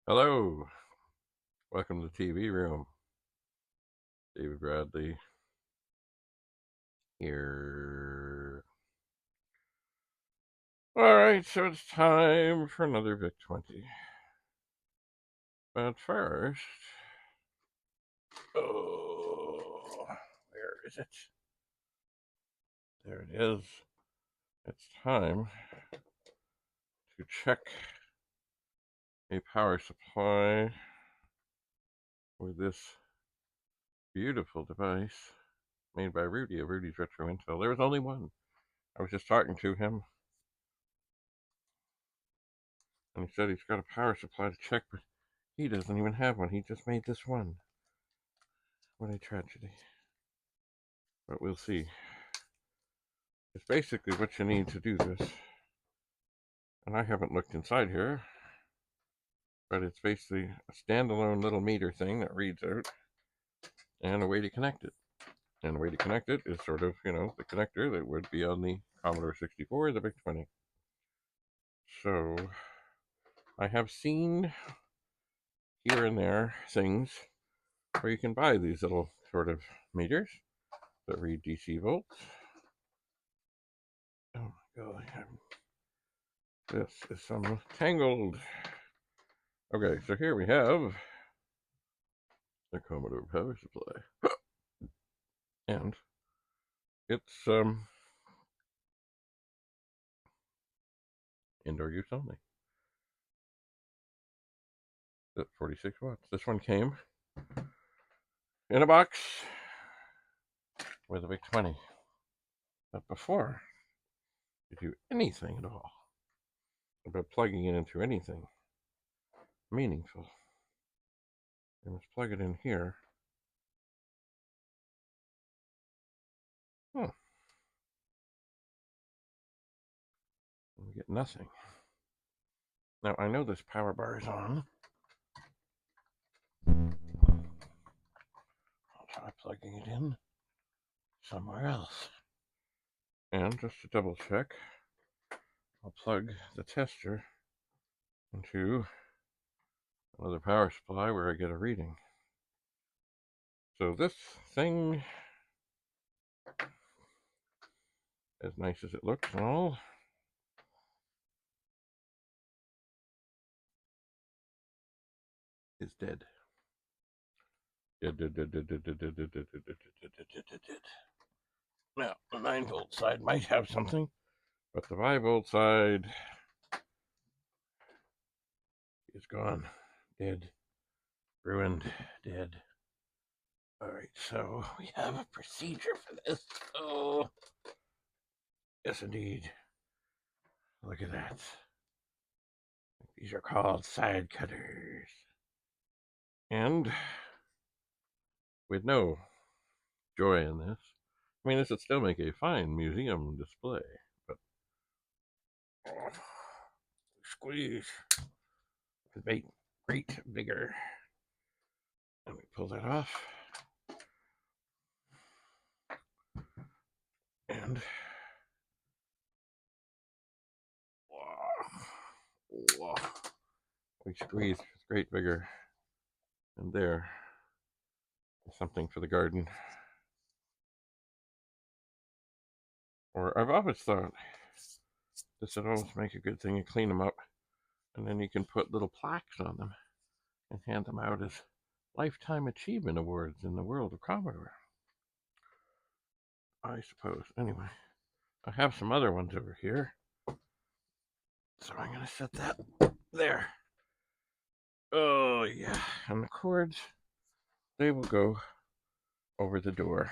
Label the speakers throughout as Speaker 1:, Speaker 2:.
Speaker 1: Hello, welcome to the TV room. David Bradley here. All right, so it's time for another Vic-20. But first, where is it? There it is. It's time to check a power supply with this beautiful device made by Rudy of Rudy's Retro Intel. There was only one. I was just talking to him, and he said he's got a power supply to check, but he doesn't even have one. He just made this one. What a tragedy. But we'll see. It's basically what you need to do this. And I haven't looked inside here, but it's basically a standalone little meter thing that reads out and a way to connect it. And the way to connect it is sort of, the connector that would be on the Commodore 64, the Vic-20. So I have seen here and there things where you can buy these little sort of meters that read DC volts. Oh my god, this is some tangled. Okay, so here we have the Commodore power supply. And it's indoor use only. At 46 watts. This one came in a box with a Vic-20. But before you do anything at all about plugging it into anything meaningful, you must plug it in here. Oh, we get nothing. Now I know this power bar is on. I'll try plugging it in somewhere else. And just to double check, I'll plug the tester into another power supply where I get a reading. So this thing, as nice as it looks and all, is dead. Now, the 9-volt side might have something, but the 5-volt side is gone. Dead. Ruined. Dead. Alright, so we have a procedure for this. Oh, yes indeed. Look at that. These are called side cutters. And with no joy in this, I mean, this would still make a fine museum display, but squeeze with great vigor. And we pull that off. And we squeeze with great vigor. And there is something for the garden. Or I've always thought this would always make a good thing to clean them up. And then you can put little plaques on them and hand them out as lifetime achievement awards in the world of Commodore, I suppose. Anyway, I have some other ones over here. So I'm going to set that there. Oh, yeah. And the cords, they will go over the door.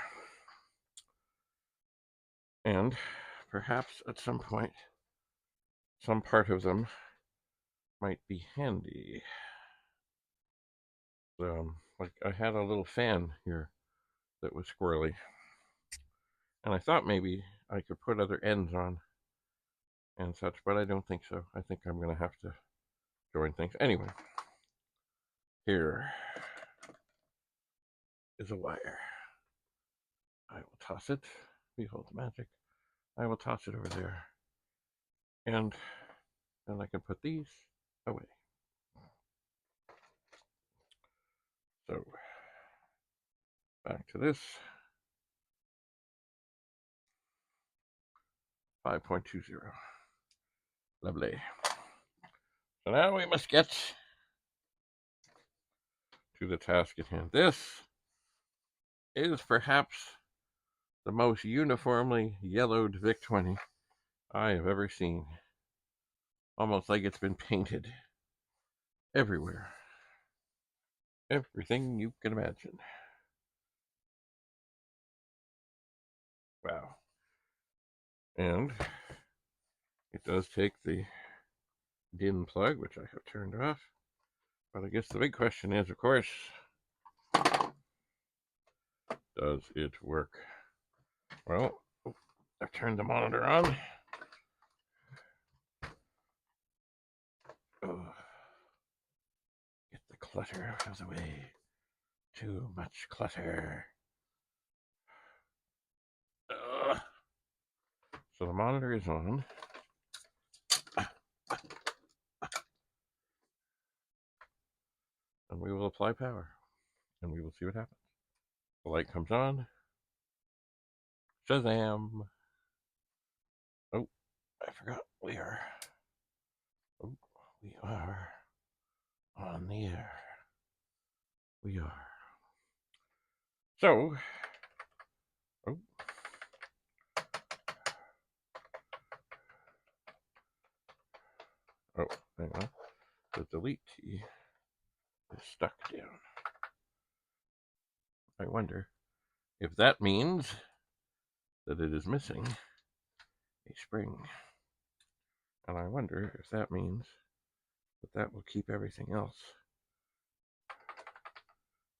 Speaker 1: And perhaps at some point, some part of them might be handy. Like I had a little fan here that was squirrely. And I thought maybe I could put other ends on and such, but I don't think so. I think I'm going to have to join things. Anyway, here is a wire. I will toss it. Behold the magic. I will toss it over there. And then I can put these away. to this. 5.20. Lovely. So now we must get to the task at hand. This is perhaps the most uniformly yellowed Vic-20 I have ever seen. Almost like it's been painted everywhere. Everything you can imagine. Wow. And it does take the DIN plug, which I have turned off. But I guess the big question is, of course, does it work? Well, I've turned the monitor on. Oh, get the clutter out of the way. Too much clutter. So the monitor is on. And we will apply power. And we will see what happens. The light comes on. Shazam! Oh, I forgot. We are on the air. We are. So, hang on. The delete key is stuck down. I wonder if that means that it is missing a spring. And I wonder if that means that that will keep everything else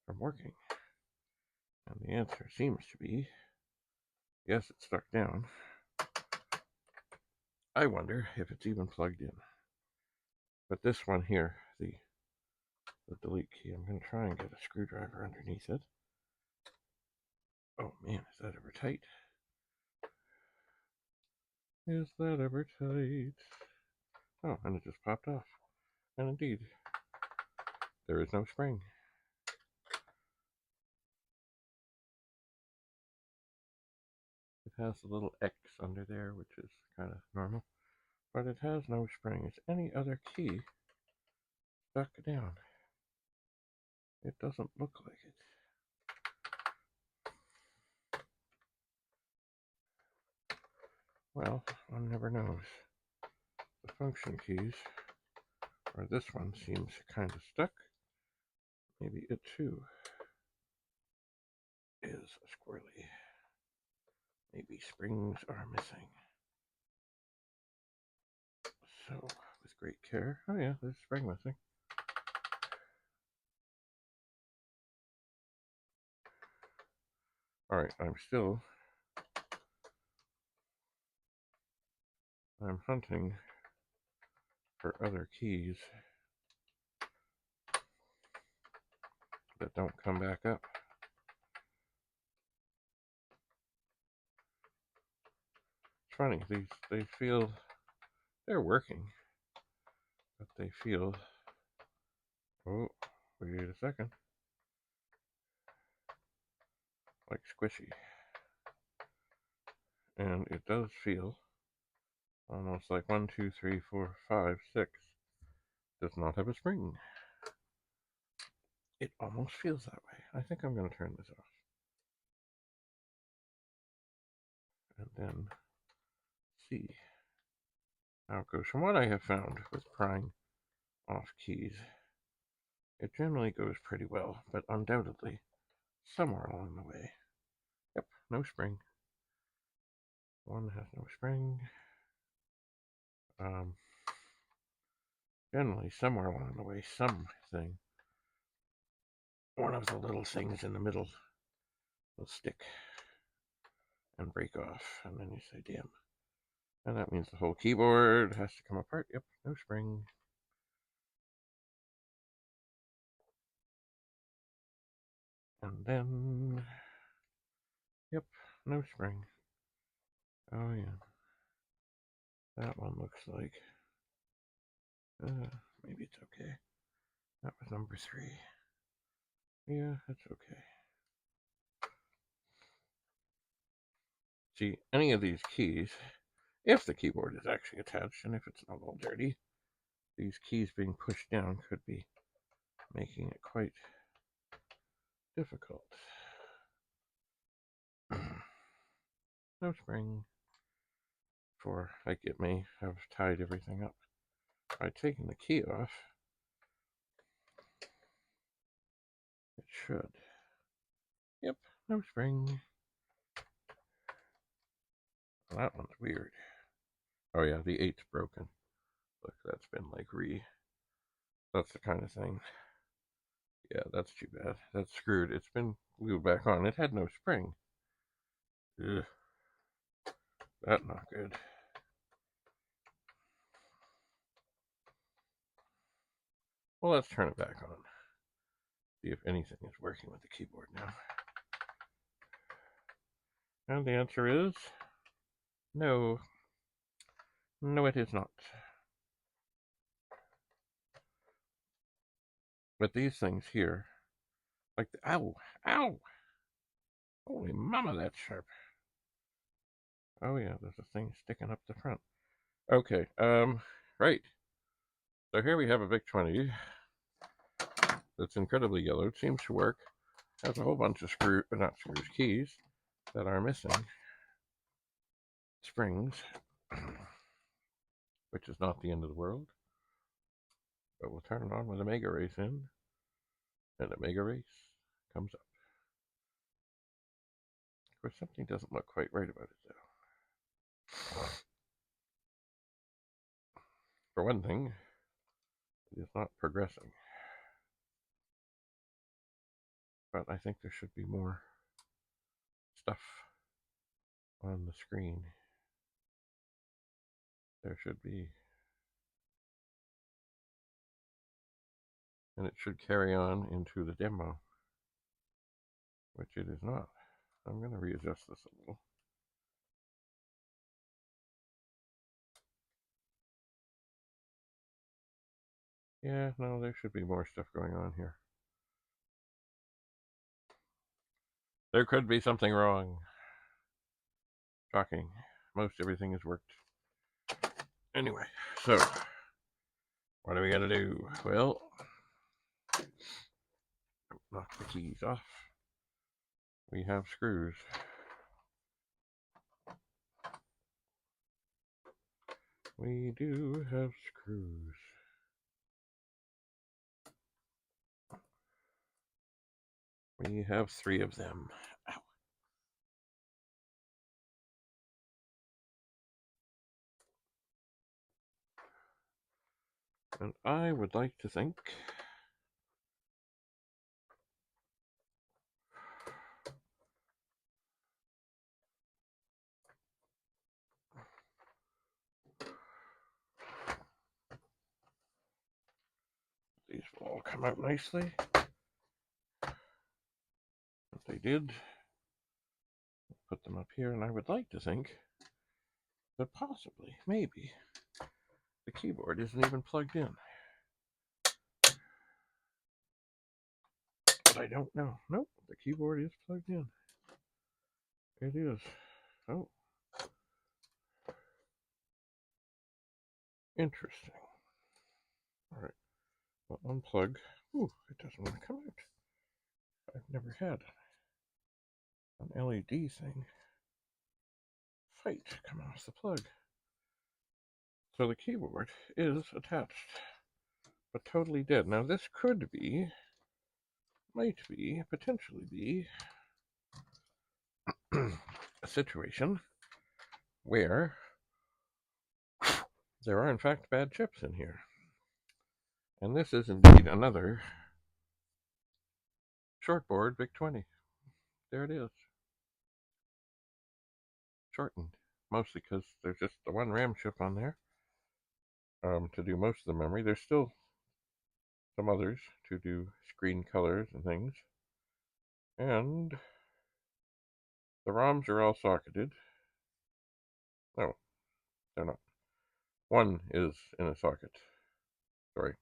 Speaker 1: from working. And the answer seems to be, yes, it's stuck down. I wonder if it's even plugged in. But this one here, the delete key, I'm going to try and get a screwdriver underneath it. Oh man, is that ever tight? Is that ever tight? Oh, and it just popped off. And indeed, there is no spring. It has a little X under there, which is kind of normal. But it has no spring. It's any other key stuck down. It doesn't look like it. Well, one never knows. The function keys, or this one seems kind of stuck. Maybe it too is squirrely. Maybe springs are missing. So, with great care, oh yeah, there's a spring missing. Alright, I'm hunting for other keys that don't come back up. It's funny, they feel, they're working, but they feel, oh, wait a second, like squishy. And it does feel almost like 1, 2, 3, 4, 5, 6 does not have a spring. It almost feels that way. I think I'm going to turn this off. And then see how it goes. From what I have found with prying off keys, it generally goes pretty well, but undoubtedly, somewhere along the way, yep, no spring. One has no spring. Generally, somewhere along the way, something, one of the little things in the middle will stick and break off, and then you say, damn. And that means the whole keyboard has to come apart. Yep, no spring. And then, yep, no spring. Oh yeah. That one looks like, maybe it's okay. That was number 3. Yeah, that's okay. See, any of these keys, if the keyboard is actually attached and if it's not all dirty, these keys being pushed down could be making it quite difficult. No spring. For, like, it may have tied everything up. By taking the key off, it should. Yep, no spring. Well, that one's weird. Oh yeah, the 8's broken. Look, that's been like that's the kind of thing. Yeah, that's too bad. That's screwed. It's been glued back on. It had no spring. Ugh. That's not good. Well, let's turn it back on. See if anything is working with the keyboard now. And the answer is no. No, it is not. But these things here, like the, ow, ow! Holy mama, that's sharp. Oh yeah, there's a thing sticking up the front. Okay, right. So here we have a Vic-20 that's incredibly yellow. It seems to work. Has a whole bunch of keys that are missing. Springs, which is not the end of the world. But we'll turn it on with a mega race in, and a mega race comes up. Of course, something doesn't look quite right about it, though. For one thing, it is not progressing. But I think there should be more stuff on the screen. There should be. And it should carry on into the demo, which it is not. I'm going to readjust this a little. Yeah, no, there should be more stuff going on here. There could be something wrong. Shocking. Most everything has worked. Anyway, so what are we going to do? Well, knock the keys off. We have screws. We do have screws. We have 3 of them. Ow. And I would like to think these will all come out nicely. If they did, put them up here, and I would like to think that possibly, maybe, the keyboard isn't even plugged in. But I don't know. Nope, the keyboard is plugged in. It is. Oh. Interesting. Alright, well, unplug. Ooh, it doesn't want to come out. I've never had an LED thing come off the plug. So the keyboard is attached, but totally dead. Now this could be, might be, potentially be a situation where there are in fact bad chips in here. And this is indeed another shortboard Vic-20. There it is. Shortened. Mostly because there's just the one RAM chip on there to do most of the memory. There's still some others to do screen colors and things. And the ROMs are all socketed. No, they're not. One is in a socket. Sorry.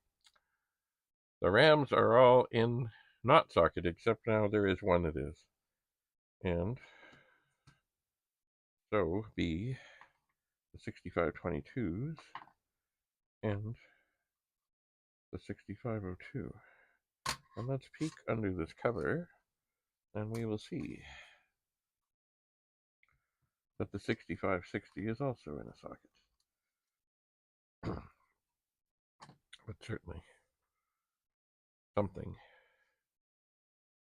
Speaker 1: The RAMs are all in not socketed, except now there is one that is. And So be the 6522s and the 6502. And let's peek under this cover, and we will see that the 6560 is also in a socket. But certainly something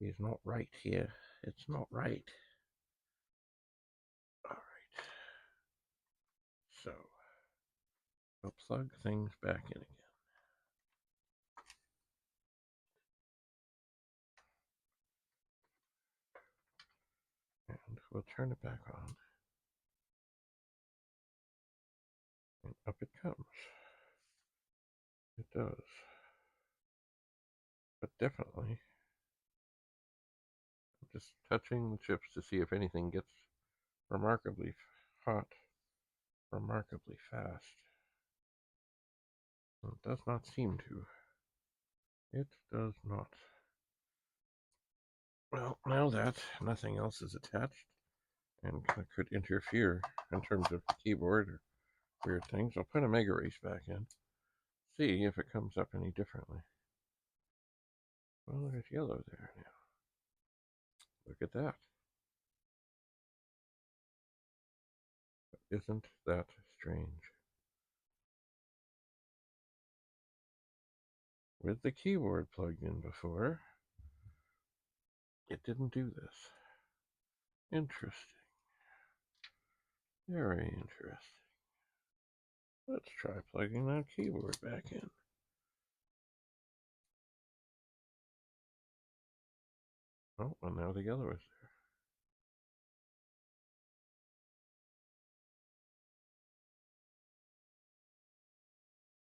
Speaker 1: is not right here. It's not right. All right. So we'll plug things back in again. And we'll turn it back on. And up it comes. It does. But definitely, I'm just touching the chips to see if anything gets remarkably hot, remarkably fast. It does not seem to. It does not. Well, now that nothing else is attached and could interfere in terms of keyboard or weird things, I'll put a Mega Race back in. See if it comes up any differently. Well, there's yellow there now. Look at that. Isn't that strange? With the keyboard plugged in before, it didn't do this. Interesting. Very interesting. Let's try plugging that keyboard back in. Oh, and now the yellow is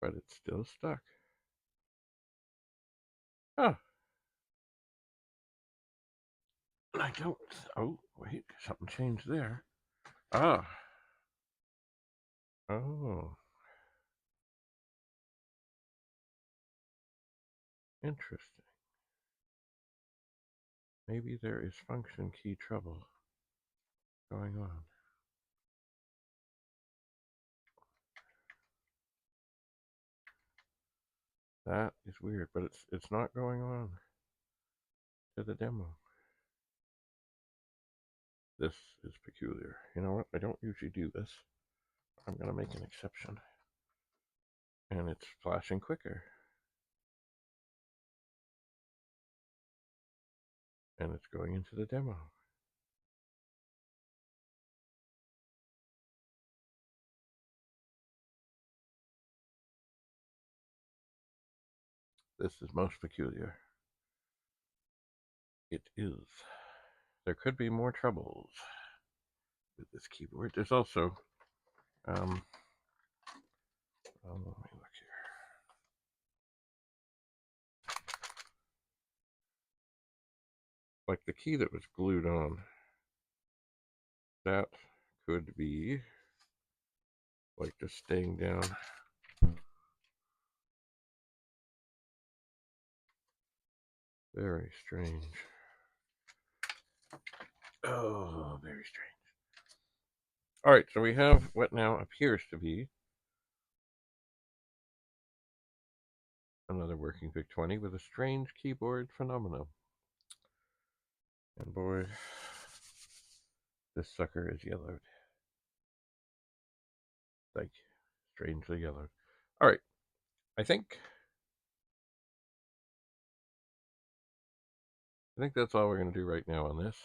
Speaker 1: there. But it's still stuck. Ah. I don't... Oh, wait. Something changed there. Ah. Oh. Interesting. Maybe there is function key trouble going on. That is weird, but it's not going on to the demo. This is peculiar. You know what? I don't usually do this. I'm going to make an exception. And it's flashing quicker. And it's going into the demo. This is most peculiar. It is. There could be more troubles with this keyboard. There's also, let me look here. Like the key that was glued on, that could be like just staying down. Very strange. Oh, very strange. All right, so we have what now appears to be another working Vic-20 with a strange keyboard phenomenon. And boy, this sucker is yellowed. Like, strangely yellowed. All right, I think that's all we're going to do right now on this.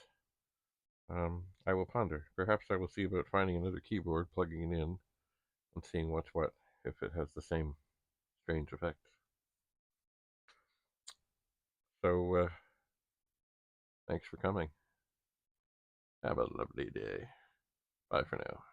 Speaker 1: I will ponder. Perhaps I will see about finding another keyboard, plugging it in, and seeing what's what, if it has the same strange effects. So, thanks for coming. Have a lovely day. Bye for now.